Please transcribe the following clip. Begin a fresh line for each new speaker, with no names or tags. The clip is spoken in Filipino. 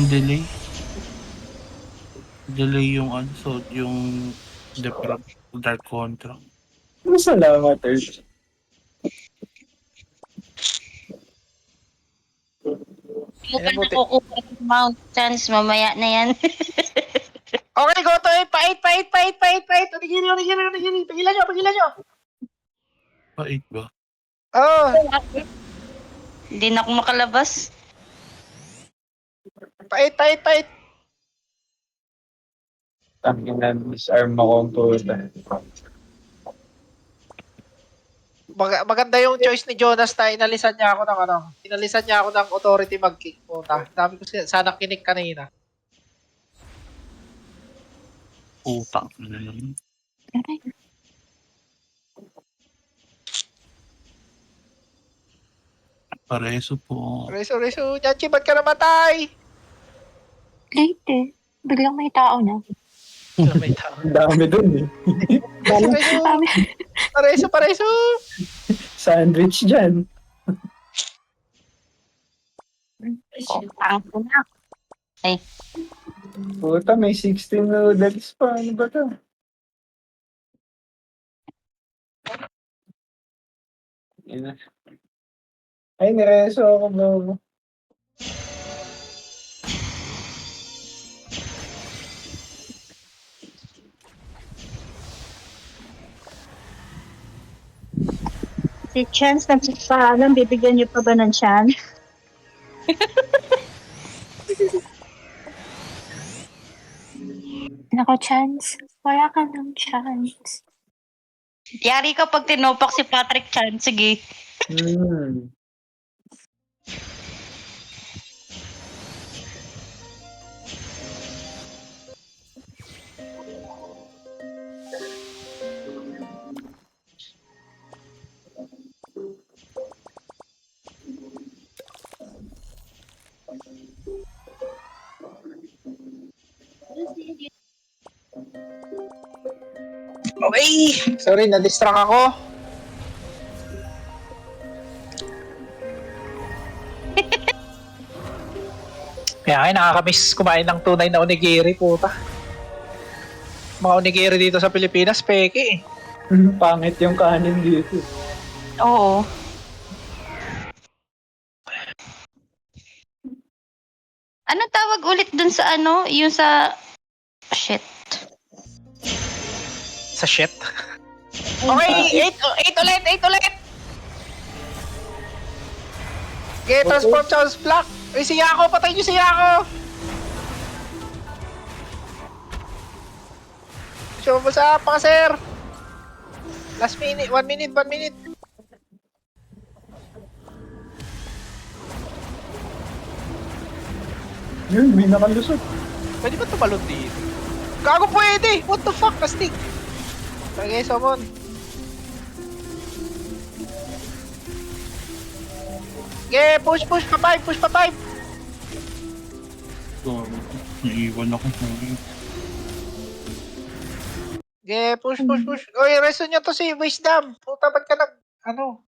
Delay. Delay yung so yung Dark Contra.
Salamat, Earth.
Mo pa nakukuha ng mount chance, mamaya na yan.
Okay, go to 8. Pa 8. Pagilan nyo.
Pa-8 ba?
Oh,
Hindi na ako makalabas.
pa 8.
Tangin na, disarm ako ang puta.
Maganda yung choice ni Jonas na inalisan niya ako ng authority mag-kick. Puta. Dami ko sana kinik kanina.
Utang na yun. Pareso po.
Reso. Janchi, ba't ka namatay?
Late eh. Biglang may tao na.
May tao.
Ang dami dun eh.
Pareso.
Sandwich dyan.
Ang na.
Puta, may 16 noodles pa. Ano ba to? Ina. Ay, nireso ako, bro.
Si Chance nagpapaalam, bibigyan niyo pa ba ng chance?
Nako, chance. Wala ka ng chance.
Yari ka pag tinopak si Patrick Chan. Sige.
Okay. Sorry, na-distract ako. Kaya ngayon nakakamiss kumain ng tunay na onigiri, puta. Mga onigiri dito sa Pilipinas, peke eh.
Pangit yung kanin dito.
Oo. Ano tawag ulit dun sa ano? Yung sa... Shit.
Sa shit. Okay, 8 ulit. Okay, transform Charles Black. Uy, si Yako, patay niyo si Yako. Show mo sa pa, sir. Last minute, 1 minute.
Yun, may nakalusot.
Pwede ba tumalon dito? Gago pwede! What the fuck, kastig? Okay, summon. Okay, push pa 5.
So, naiiwan ako.
Okay, push. Oy, reso nyo to si Wisdom. Puta, ba't ka ano?